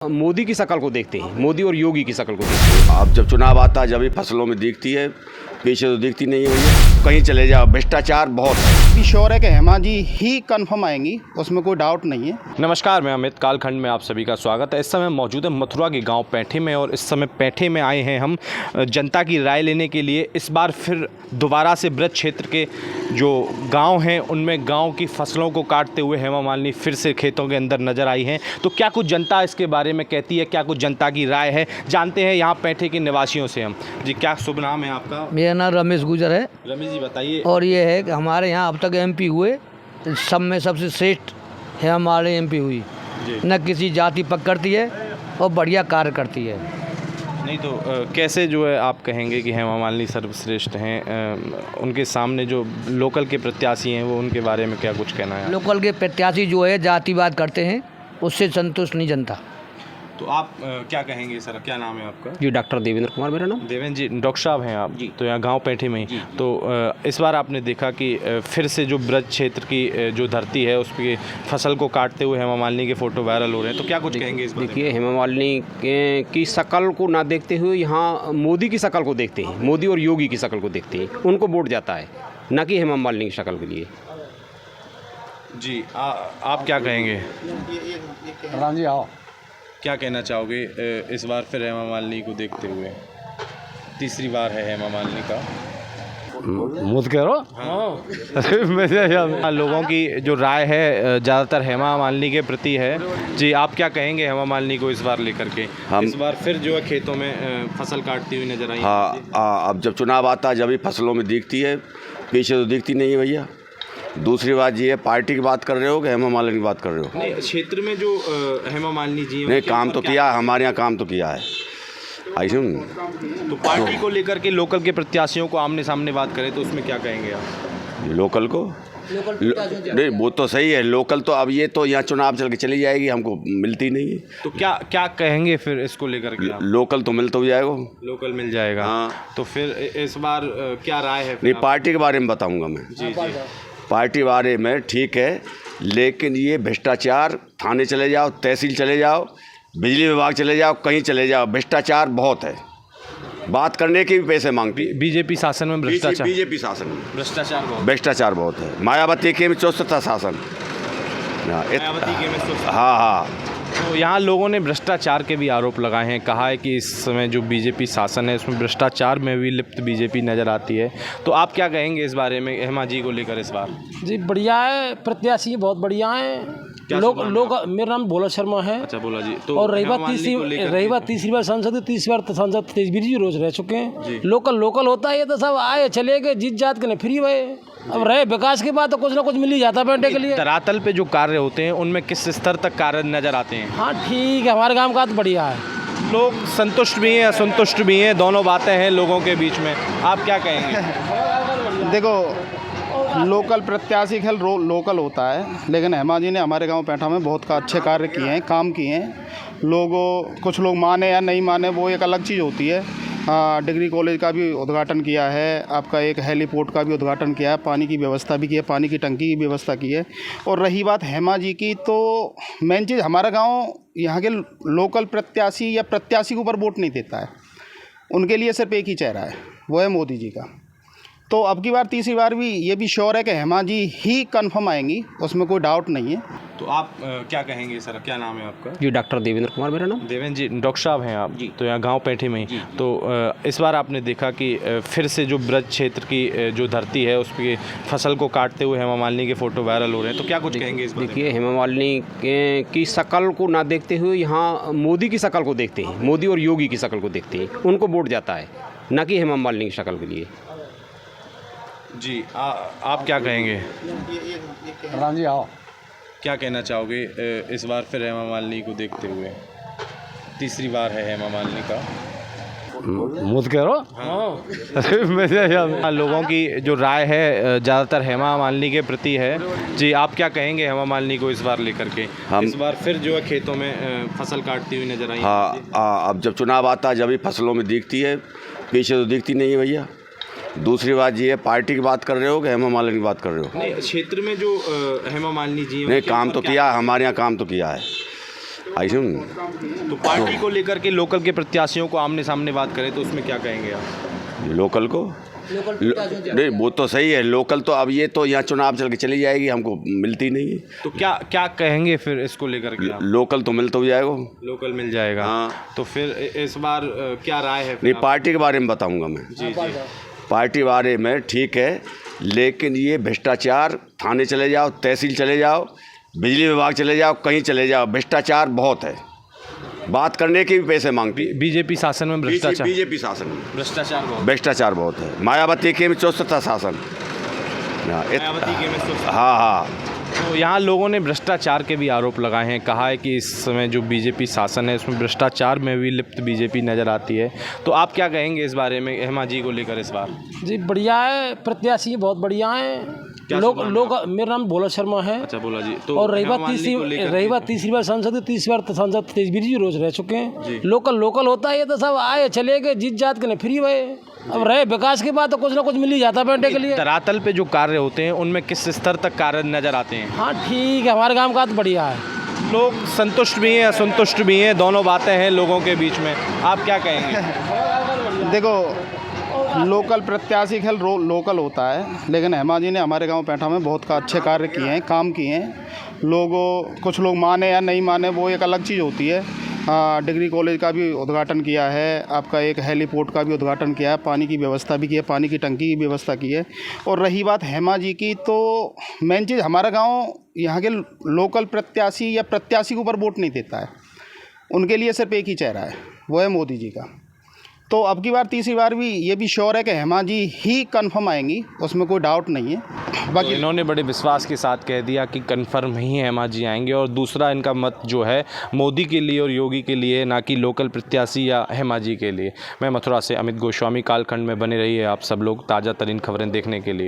मोदी की शक्ल को देखते हैं, मोदी और योगी की शक्ल को देखते हैं। अब जब चुनाव आता है जब ही फसलों में दिखती है, पीछे तो दिखती नहीं है भैया। कहीं चले जाओ भ्रष्टाचार बहुत है। श्योर है कि हेमा जी ही कंफर्म आएंगी, उसमें कोई डाउट नहीं है। नमस्कार, मैं अमित। कालखंड में आप सभी का स्वागत है। इस समय मौजूद है मथुरा के गांव पैठे में और इस समय पैठे में आए हैं हम जनता की राय लेने के लिए। इस बार फिर दोबारा से ब्रज क्षेत्र के जो गांव हैं उनमें गांव की फसलों को काटते हुए हेमा मालिनी फिर से खेतों के अंदर नजर आई हैं। तो क्या कुछ जनता इसके बारे में कहती है, क्या कुछ जनता की राय है, जानते हैं यहाँ पैठे के निवासियों से हम। जी, क्या शुभ नाम है आपका? मेरा नाम रमेश गुजर है। रमेश जी बताइए। और ये है कि हमारे यहाँ अब तक एमपी हुए सब में सबसे श्रेष्ठ है हमारे एमपी हुई। न किसी जाति पक करती है और बढ़िया कार्य करती है। नहीं तो कैसे जो है आप कहेंगे कि हेमा मालिनी सर्वश्रेष्ठ हैं? उनके सामने जो लोकल के प्रत्याशी हैं वो उनके बारे में क्या कुछ कहना है? लोकल के प्रत्याशी जो है जातिवाद करते हैं, उससे संतुष्ट नहीं जनता। तो आप क्या कहेंगे सर? क्या नाम है आपका? जी, डॉक्टर देवेंद्र कुमार मेरा नाम। देवेंद्र जी, डॉक्टर साहब हैं आप? जी। तो यहाँ गांव पैठे में ही तो इस बार आपने देखा कि फिर से जो ब्रज क्षेत्र की जो धरती है उस पर फसल को काटते हुए हेमा मालिनी के फोटो वायरल हो रहे हैं। तो क्या कुछ कहेंगे इस बारे में? देखिए, हेमा मालिनी की शक्ल को ना देखते हुए यहाँ मोदी की शक्ल को देखते हैं, मोदी और योगी की शक्ल को देखते हैं। उनको वोट जाता है, ना कि हेमा मालिनी की शक्ल के लिए। जी, आप क्या कहेंगे? राम जी आओ। क्या कहना चाहोगे इस बार फिर हेमा मालिनी को देखते हुए? तीसरी बार है हेमा मालिनी का। मुझ कह रहा हाँ, लोगों की जो राय है ज़्यादातर हेमा मालिनी के प्रति है। जी, आप क्या कहेंगे हेमा मालिनी को इस बार लेकर के? इस बार फिर जो है खेतों में फसल काटती हुई नजर आई। हाँ, अब जब चुनाव आता है जब ही फसलों में दिखती है, पीछे तो दिखती नहीं है भैया। दूसरी बात ये है, पार्टी की बात कर रहे हो कि हेमा मालिनी की बात कर रहे हो? नहीं, क्षेत्र में जो हेमा मालिनी जी नहीं, काम तो किया है, हमारे यहाँ काम तो किया है। ऐसे तो पार्टी को लेकर के लोकल के प्रत्याशियों को आमने सामने बात करें तो उसमें क्या कहेंगे आप? लोकल को नहीं, वो तो सही है। लोकल तो अब ये तो यहाँ चुनाव चल के चली जाएगी, हमको मिलती नहीं है। तो क्या क्या कहेंगे फिर इसको लेकर के आप? लोकल तो मिलता हो जाएगा। लोकल मिल जाएगा। हाँ। तो फिर इस बार क्या राय है? नहीं, पार्टी के बारे में बताऊंगा मैं। जी जी। पार्टी बारे में ठीक है, लेकिन ये भ्रष्टाचार, थाने चले जाओ, तहसील चले जाओ, बिजली विभाग चले जाओ, कहीं चले जाओ, भ्रष्टाचार बहुत है। बात करने के भी पैसे मांगती है। बीजेपी शासन में भ्रष्टाचार। बीजेपी शासन में भ्रष्टाचार बहुत है। मायावती के में 64 शासन। हाँ। तो यहाँ लोगों ने भ्रष्टाचार के भी आरोप लगाए हैं। कहा है कि इस समय जो बीजेपी शासन है उसमें भ्रष्टाचार में भी लिप्त बीजेपी नज़र आती है। तो आप क्या कहेंगे इस बारे में, हेमा जी को लेकर इस बार? जी बढ़िया है, प्रत्याशी बहुत बढ़िया है। लोग मेरा नाम भोला शर्मा है। अच्छा, बोला जी। तो और रही बात तीसरी बार सांसद, तीसरी बार सांसद तेजवीर जी रोज रह चुके हैं। लोकल होता है, ये तो सब आए चले गए, जीत जात के नहीं फ्री हुए। अब रहे विकास के बाद तो कुछ ना कुछ मिल ही जाता है पैठे के लिए। धरातल पे जो कार्य होते हैं उनमें किस स्तर तक कार्य नजर आते हैं? हाँ ठीक है, हमारे गाँव का तो बढ़िया है। लोग संतुष्ट भी हैं, असंतुष्ट भी हैं, दोनों बातें हैं लोगों के बीच में। आप क्या कहेंगे? देखो, लोकल प्रत्याशी खेल लोकल होता है, लेकिन हेमा जी ने हमारे गांव पैठा में बहुत अच्छे कार्य किए हैं, काम किए हैं। कुछ लोग माने या नहीं माने वो एक अलग चीज़ होती है। डिग्री कॉलेज का भी उद्घाटन किया है, आपका एक हेलीपोर्ट का भी उद्घाटन किया है, पानी की व्यवस्था भी की है, पानी की टंकी की व्यवस्था की है। और रही बात हेमा जी की, तो मेन चीज़ हमारा गांव यहाँ के लोकल प्रत्याशी या प्रत्याशी के ऊपर वोट नहीं देता है। उनके लिए सिर्फ एक ही चेहरा है, वो है मोदी जी का। तो अब की बार तीसरी बार भी ये भी श्योर है कि हेमा जी ही कंफर्म आएंगी, उसमें कोई डाउट नहीं है। तो आप क्या कहेंगे सर? क्या नाम है आपका? जी, डॉक्टर देवेंद्र कुमार मेरा नाम। देवेंद्र जी, डॉक्टर साहब हैं आप? जी। तो यहाँ गांव पैठे में ही तो इस बार आपने देखा कि फिर से जो ब्रज क्षेत्र की जो धरती है उस पर फसल को काटते हुए हेमा मालिनी के फोटो वायरल हो रहे हैं। तो क्या कुछ कहेंगे इस बारे में? देखिए, हेमा मालिनी की शक्ल को ना देखते हुए यहाँ मोदी की शक्ल को देखते हैं, मोदी और योगी की शक्ल को देखते हैं। उनको वोट जाता है, ना कि हेमा मालिनी की शक्ल के लिए। जी, आप क्या कहेंगे? राम जी आओ। क्या कहना चाहोगे इस बार फिर हेमा मालिनी को देखते हुए? तीसरी बार है हेमा मालिनी का। मुझ कह रहा लोगों की जो राय है ज़्यादातर हेमा मालिनी के प्रति है। जी, आप क्या कहेंगे हेमा मालिनी को इस बार लेकर के? इस बार फिर जो है खेतों में फसल काटती हुई नजर आई। हाँ, अब जब चुनाव आता है जब ही फसलों में दिखती है, पीछे तो दिखती नहीं है भैया। दूसरी बात ये है, पार्टी की बात कर रहे हो कि हेमा मालिनी की बात कर रहे हो? नहीं, क्षेत्र में जो हेमा मालिनी जी नहीं, काम तो किया है, हमारे यहाँ काम तो किया है। आई सुन तो पार्टी को लेकर के लोकल के प्रत्याशियों को आमने सामने बात करें तो उसमें क्या कहेंगे आप? लोकल को नहीं वो तो सही है लोकल तो अब ये तो यहाँ चुनाव चल के चली जाएगी हमको मिलती नहीं है तो क्या क्या कहेंगे फिर इसको लेकर के आप? लोकल तो मिलता हो जाएगा लोकल मिल जाएगा। हाँ। तो फिर इस बार क्या राय है फिर नहीं आप? पार्टी के बारे में बताऊंगा मैं जी जी पार्टी बारे में ठीक है लेकिन ये भ्रष्टाचार थाने चले जाओ तहसील चले जाओ बिजली विभाग चले जाओ कहीं चले जाओ भ्रष्टाचार बहुत है बात करने के भी पैसे मांगती है बीजेपी शासन में भ्रष्टाचार बीजेपी शासन में भ्रष्टाचार बहुत बहुत है मायावती के में 64 शासन मायावती के में हाँ हाँ तो यहाँ लोगों ने भ्रष्टाचार के भी आरोप लगाए हैं कहा है कि इस समय जो बीजेपी शासन है उसमें भ्रष्टाचार में भी लिप्त बीजेपी नज़र आती है। तो आप क्या कहेंगे इस बारे में हेमा जी को लेकर इस बार? जी बढ़िया है, प्रत्याशी बहुत बढ़िया है। लोग मेरा नाम भोला शर्मा है। अच्छा बोला जी। तो और रही हेमा बात मालिनी को लेकर तीसरी बार सांसद, तीसरी बार तो सांसद तेजवीर जी रोज रह चुके हैं। लोकल होता है ये तो सब आए चले गए जीत जात के नहीं फ्री हुए। अब रहे विकास के बाद तो कुछ ना कुछ मिल ही जाता है बैठने के लिए। धरातल पे जो कार्य होते हैं उनमें किस स्तर तक कार्य नजर आते हैं? हाँ ठीक है, हमारे गांव का तो बढ़िया है। लोग संतुष्ट भी हैं असंतुष्ट भी हैं, दोनों बातें हैं लोगों के बीच में। आप क्या कहेंगे? देखो लोकल प्रत्याशी खेल लोकल होता है, लेकिन हेमा जी ने हमारे गांव पैठा में बहुत अच्छे कार्य किए हैं, काम किए हैं। लोगों कुछ लोग माने या नहीं माने वो एक अलग चीज़ होती है। डिग्री कॉलेज का भी उद्घाटन किया है, आपका एक हेलीपोर्ट का भी उद्घाटन किया है, पानी की व्यवस्था भी की है, पानी की टंकी की व्यवस्था की है। और रही बात हेमा जी की, तो मेन चीज़ हमारा गांव यहाँ के लोकल प्रत्याशी या प्रत्याशी के ऊपर वोट नहीं देता है, उनके लिए सिर्फ एक ही चेहरा है, वो है मोदी जी का। तो अब की बार तीसरी बार भी ये भी श्योर है कि हेमा जी ही कंफर्म आएंगी, उसमें कोई डाउट नहीं है। बाकी इन्होंने बड़े विश्वास के साथ कह दिया कि कंफर्म ही हेमा जी आएंगे और दूसरा इनका मत जो है मोदी के लिए और योगी के लिए, ना कि लोकल प्रत्याशी या हेमा जी के लिए। मैं मथुरा से अमित गोस्वामी, कालखंड में बने रहिए आप सब लोग ताज़ा तरीन खबरें देखने के लिए।